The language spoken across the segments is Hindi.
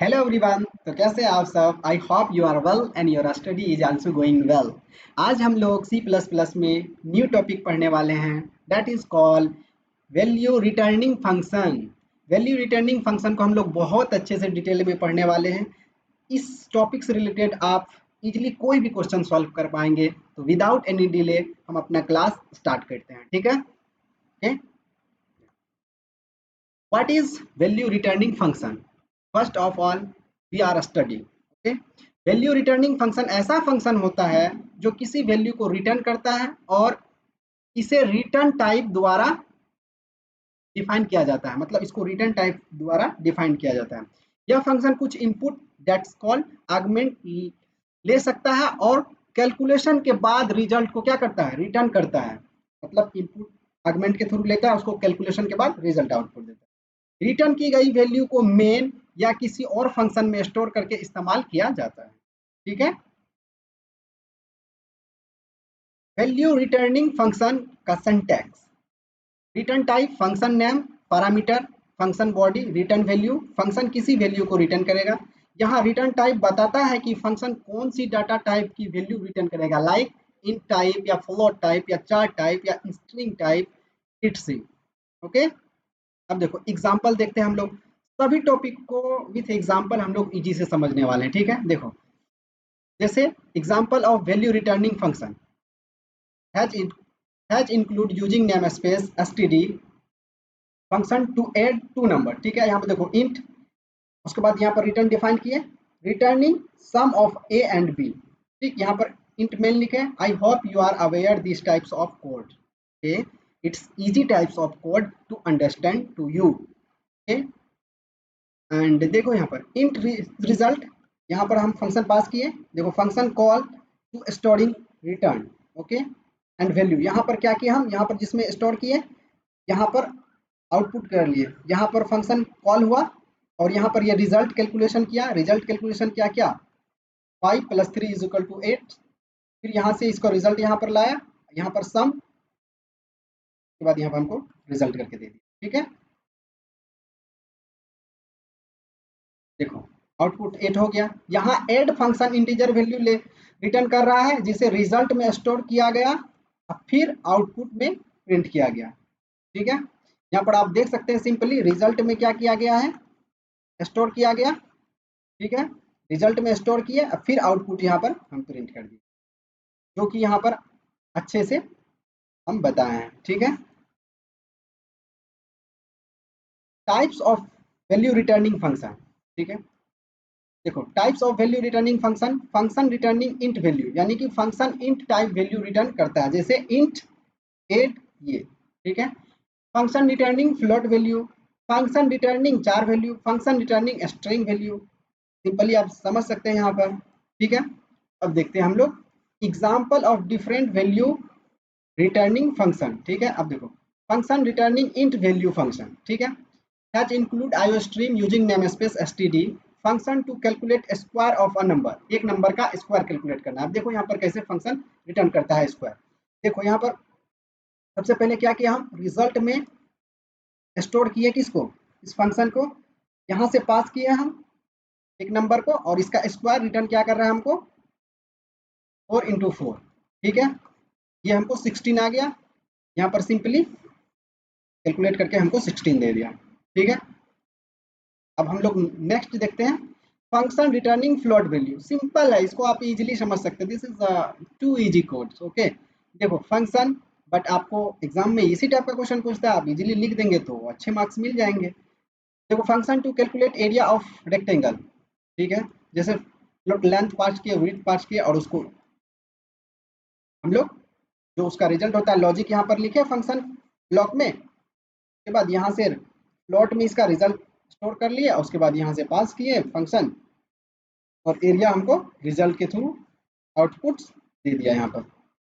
Hello everyone. तो कैसे हैं आप सब? I hope you are well and your study is also going well. आज हम लोग सी प्लस प्लस में न्यू टॉपिक पढ़ने वाले हैं, that is called value returning function. Value returning function को हम लोग बहुत अच्छे से डिटेल में पढ़ने वाले हैं। इस टॉपिक से रिलेटेड आप इजीली कोई भी क्वेश्चन सॉल्व कर पाएंगे। तो विदाउट एनी डिले हम अपना क्लास स्टार्ट करते हैं, ठीक है? Okay, what is value returning function? First of all we are study. Okay, value returning function ऐसा फंक्शन होता है जो किसी वैल्यू को रिटर्न करता है और इसे रिटर्न टाइप द्वारा डिफाइन किया जाता है। मतलब इसको रिटर्न टाइप द्वारा डिफाइन किया जाता है। यह फंक्शन कुछ इनपुट दैट्स कॉल्ड आर्गुमेंट ले सकता है और कैलकुलेशन के बाद रिजल्ट को क्या करता है? रिटर्न करता है। मतलब इनपुट आर्गुमेंट के थ्रू लेता है, उसको कैलकुलेशन के बाद रिजल्ट आउटपुट देता है। रिटर्न की गई वैल्यू को मेन या किसी और फंक्शन में स्टोर करके इस्तेमाल किया जाता है, ठीक है? वैल्यू रिटर्निंग फंक्शन का syntax: return type, function name, parameter, function body, return value. Function किसी वैल्यू को रिटर्न करेगा। यहाँ रिटर्न टाइप बताता है कि फंक्शन कौन सी डाटा टाइप की वैल्यू रिटर्न करेगा, लाइक इंट टाइप या फ्लोट टाइप या चार टाइप या स्ट्रिंग टाइप, इट्स। ओके, अब देखो एग्जांपल देखते हैं हम लोग। सभी टॉपिक को विथ एग्जांपल हम लोग इजी से समझने वाले हैं, ठीक है? देखो, जैसे example of value returning function hash hash include using namespace std function to add two number, ठीक है? यहाँ पे देखो इंट, उसके बाद यहाँ पर रिटर्न डिफाइन किए, returning sum of a and b. ठीक, यहाँ पर इंट मेन लिखे। I hope you are aware this types of code. Okay, it's easy types of code to understand to you. Okay, and देखो यहाँ पर इंट रिजल्ट, यहाँ पर हम फंक्शन पास किए। देखो function call to storing return. Okay, and value यहाँ पर क्या किया, हम यहाँ पर जिसमें स्टोर किए यहाँ पर आउटपुट कर लिए। यहाँ पर फंक्शन कॉल हुआ और यहाँ पर ये रिजल्ट कैलकुलेशन किया। रिजल्ट कैलकुलेशन क्या क्या, 5 + 3 = 8। फिर यहाँ से इसको रिजल्ट यहाँ पर लाया, यहाँ पर सम के बाद यहाँ पर हमको रिजल्ट करके दे दिया, ठीक है? देखो आउटपुट 8 हो गया। यहाँ ऐड फंक्शन इंटीजर वैल्यू ले रिटर्न कर रहा है जिसे रिजल्ट में स्टोर किया गया और फिर आउटपुट में प्रिंट किया गया, ठीक है? यहाँ पर आप देख सकते हैं सिंपली रिजल्ट में क्या किया गया है, स्टोर किया गया, ठीक है? रिजल्ट में स्टोर किए और फिर आउटपुट यहाँ पर हम प्रिंट कर दिए, जो कि यहाँ पर अच्छे से हम बताए हैं, ठीक है? Types of value returning function, ठीक है? देखो types of value returning function: function returning int value, यानी कि function int type value return करता है, जैसे इंट 8 ये, ठीक है? Function returning float value, function returning char value, function returning string value. Simply आप समझ सकते हैं यहाँ पर, ठीक है? अब देखते हैं हम लोग example of different value returning function, ठीक है? अब देखो function returning int value function, ठीक है? Hash include iostream using namespace std function to calculate square of a number, एक नंबर का स्क्वायर कैलकुलेट करना है। अब देखो यहाँ पर कैसे फंक्शन रिटर्न करता है स्क्वायर। देखो यहाँ पर सबसे पहले क्या किया, हम रिजल्ट में स्टोर किए किसको, इस फंक्शन को, यहाँ से पास किए हम एक नंबर को और इसका स्क्वायर रिटर्न क्या कर रहा है हमको, 4 × 4, ठीक है? ये हमको 16 आ गया। यहाँ पर सिंपली कैलकुलेट करके हमको 16 दे दिया, ठीक है? अब हम लोग नेक्स्ट देखते हैं function returning float value. Simple है, इसको आप इजीली समझ सकते हैं। This is too easy codes. Okay, देखो फंक्शन, बट आपको एग्जाम में इसी टाइप का क्वेश्चन पूछता है, आप इजीली लिख देंगे तो अच्छे मार्क्स मिल जाएंगे। देखो function to calculate area of rectangle, ठीक है? जैसे लेंथ पास किए, विड्थ पास किए और उसको हम लोग जो उसका रिजल्ट होता है लॉजिक यहाँ पर लिखे फंक्शन ब्लॉक में, उसके बाद यहाँ से प्लॉट में इसका रिजल्ट स्टोर कर लिया, उसके बाद यहाँ से पास किए फंक्शन और एरिया हमको रिजल्ट के थ्रू आउटपुट दे दिया यहाँ पर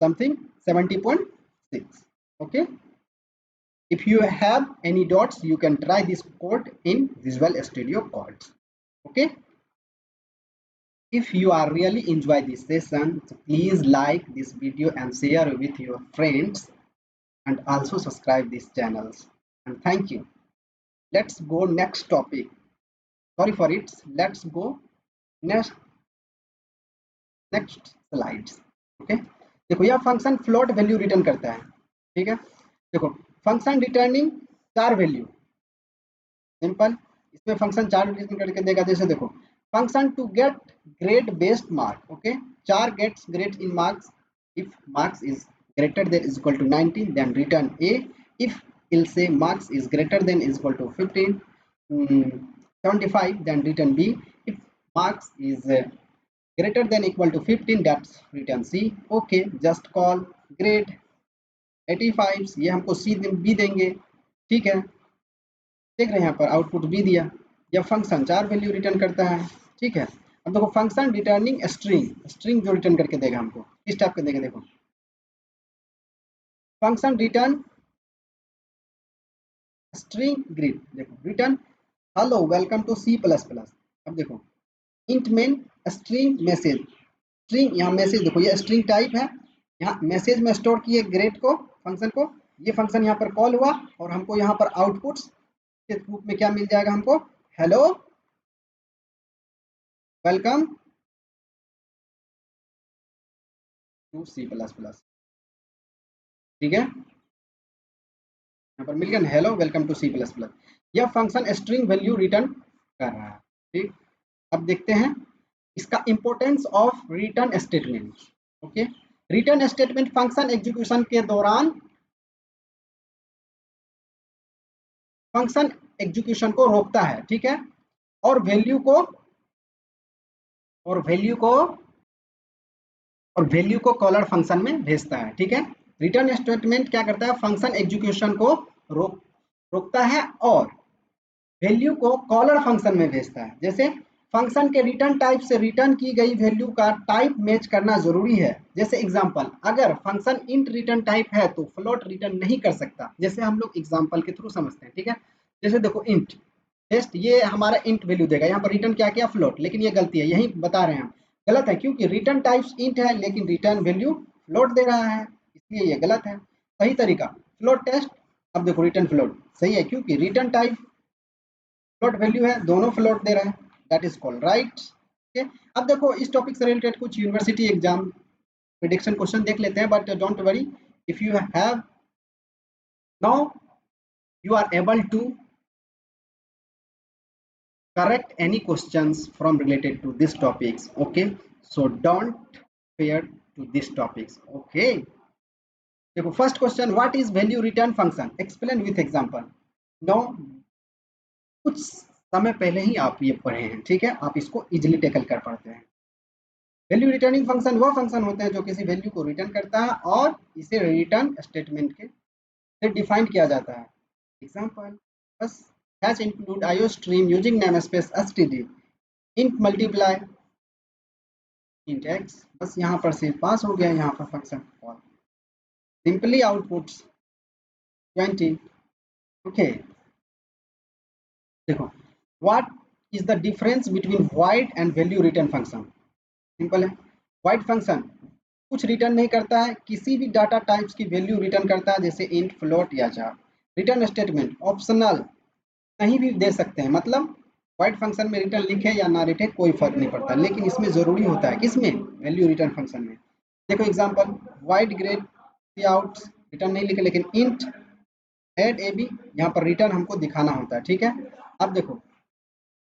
something 70.6। Okay, if you have any doubts you can try this code in Visual Studio Code. Okay, if you are really enjoy this session, so please like this video and share with your friends and also subscribe these channels, and thank you. Let's go next topic. Sorry for its, let's go next next slides. Okay, देखो यह फंक्शन फ्लोट वैल्यू रिटर्न करता है, ठीक है। देखो फंक्शन रिटर्निंग 4 वैल्यू, सिंपल। इसमें फंक्शन 4 रिटर्न करके देगा। जैसे देखो function to get grade based mark, okay, 4 gets grade in marks, if marks is greater than is equal to 90 then return A, if else marks is greater than is equal to 15 75 then return b, if marks is greater than equal to 15 that's return c। okay, just call grade 85, ये हमको c b देंगे, ठीक है। देख रहे हैं यहाँ पर आउटपुट बी दिया। यह फंक्शन 4 वैल्यू रिटर्न करता है, ठीक है। अब देखो फंक्शन रिटर्निंग स्ट्रिंग, स्ट्रिंग जो रिटर्न करके देगा हमको किस टाइप का देगा, देखो फंक्शन रिटर्न स्ट्रिंग ग्रीड, देखो return hello welcome to C plus plus. अब देखो int main string message, string यहाँ मैसेज, देखो ये स्ट्रिंग टाइप है, यहाँ मैसेज में स्टोर किए ग्रेड को, फंक्शन को। ये फंक्शन यहाँ पर कॉल हुआ और हमको यहाँ पर आउटपुट्स के रूप में क्या मिल जाएगा हमको, hello welcome to C plus plus, ठीक है। यहाँ पर मिल गया hello welcome to C plus plus. यह फंक्शन स्ट्रिंग वैल्यू रिटर्न कर रहा है, ठीक। अब देखते हैं इसका importance of return statement. Okay, return statement function execution के दौरान फंक्शन एग्जीक्यूशन को रोकता है, ठीक है, और वैल्यू को और वैल्यू को और वैल्यू को कॉलर फंक्शन में भेजता है, ठीक है। रिटर्न स्टेटमेंट क्या करता है, फंक्शन एग्जीक्यूशन को रोकता है और वैल्यू को कॉलर फंक्शन में भेजता है। जैसे फंक्शन के रिटर्न टाइप से रिटर्न की गई वैल्यू का टाइप मैच करना जरूरी है। जैसे एग्जांपल, अगर फंक्शन इंट रिटर्न टाइप है तो फ्लोट रिटर्न नहीं कर सकता। जैसे हम लोग एग्जांपल के थ्रू समझते हैं, ठीक है। जैसे देखो इंट टेस्ट, ये हमारा इंट वैल्यू देगा, यहाँ पर रिटर्न क्या किया फ्लोट, लेकिन ये गलती है, यही बता रहे हैं हम, गलत है, क्योंकि रिटर्न टाइप्स इंट है लेकिन रिटर्न वैल्यू फ्लोट दे रहा है, इसलिए ये गलत है। सही तरीका फ्लोट टेस्ट। अब देखो रिटर्न फ्लोट सही है क्योंकि रिटर्न टाइप फ्लोट वैल्यू है, दोनों फ्लोट दे रहे हैं, that is called right. Okay, अब देखो इस टॉपिक से रिलेटेड कुछ यूनिवर्सिटी एग्जाम प्रिडिक्शन क्वेश्चन देख लेते हैं, but don't worry, if you have now you are able to correct any questions from related to these topics, okay, so don't fear to these topics, okay। देखो first question, what is value return function, explain with example. No, कुछ समय पहले ही आप ये पढ़े हैं, ठीक है, आप इसको इजिली टेकल कर पाते हैं। वैल्यू रिटर्निंग फंक्शन वह फंक्शन होते हैं जो किसी वैल्यू को रिटर्न करता है और इसे रिटर्न स्टेटमेंट के से डिफाइन किया जाता है। एग्जांपल बस hash include IO stream using namespace std int multiply int x, बस यहाँ पर से पास हो गया यहाँ पर function call, simply outputs 20। Okay, देखो what is the difference between void and value return function, simple है। void फंक्शन कुछ रिटर्न नहीं करता है, किसी भी डाटा टाइप्स की वैल्यू रिटर्न करता है, जैसे इंट फ्लोट या जार। रिटर्न स्टेटमेंट ऑप्शनल, कहीं भी दे सकते हैं, मतलब void फंक्शन में रिटर्न लिखे या ना लिखे कोई फर्क नहीं पड़ता, लेकिन इसमें जरूरी होता है, किसमें, वैल्यू रिटर्न फंक्शन में। देखो example void grade out, return नहीं लिखे, लेकिन इंट एड ए बी, यहाँ पर रिटर्न हमको दिखाना होता है, ठीक है। अब देखो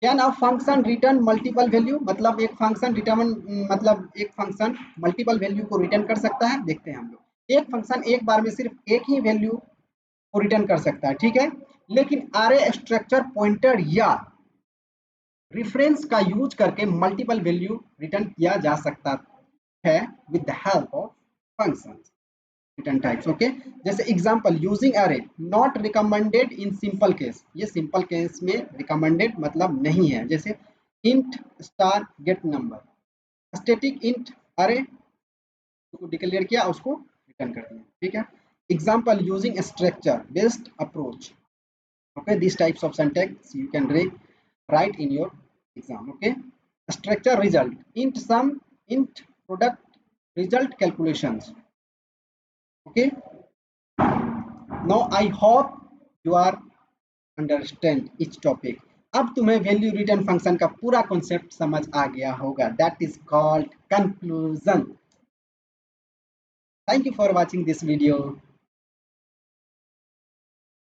can a function return multiple value, मतलब एक फंक्शन रिटर्न, मतलब एक फंक्शन मल्टीपल वैल्यू को रिटर्न कर सकता है। देखते हैं हम लोग, एक फंक्शन एक बार में सिर्फ एक ही वैल्यू को रिटर्न कर सकता है, ठीक है, लेकिन array स्ट्रक्चर पॉइंटर या रेफरेंस का यूज करके मल्टीपल वैल्यू रिटर्न किया जा सकता है with the help of functions return types, okay. जैसे example using array not recommended in simple case, ये सिंपल केस में रिकमेंडेड मतलब नहीं है। जैसे int star get number, static int array को डिक्लेयर किया, उसको रिटर्न कर दिया, ठीक है। Example using structure based approach, okay, these types of syntax you can write in your exam, okay। Structure result int sum int product result calculations, okay। Now I hope you are understand each topic, अब तुम्हें वैल्यू रिटर्न फंक्शन का पूरा कॉन्सेप्ट समझ आ गया होगा। That is called conclusion. Thank you for watching this video.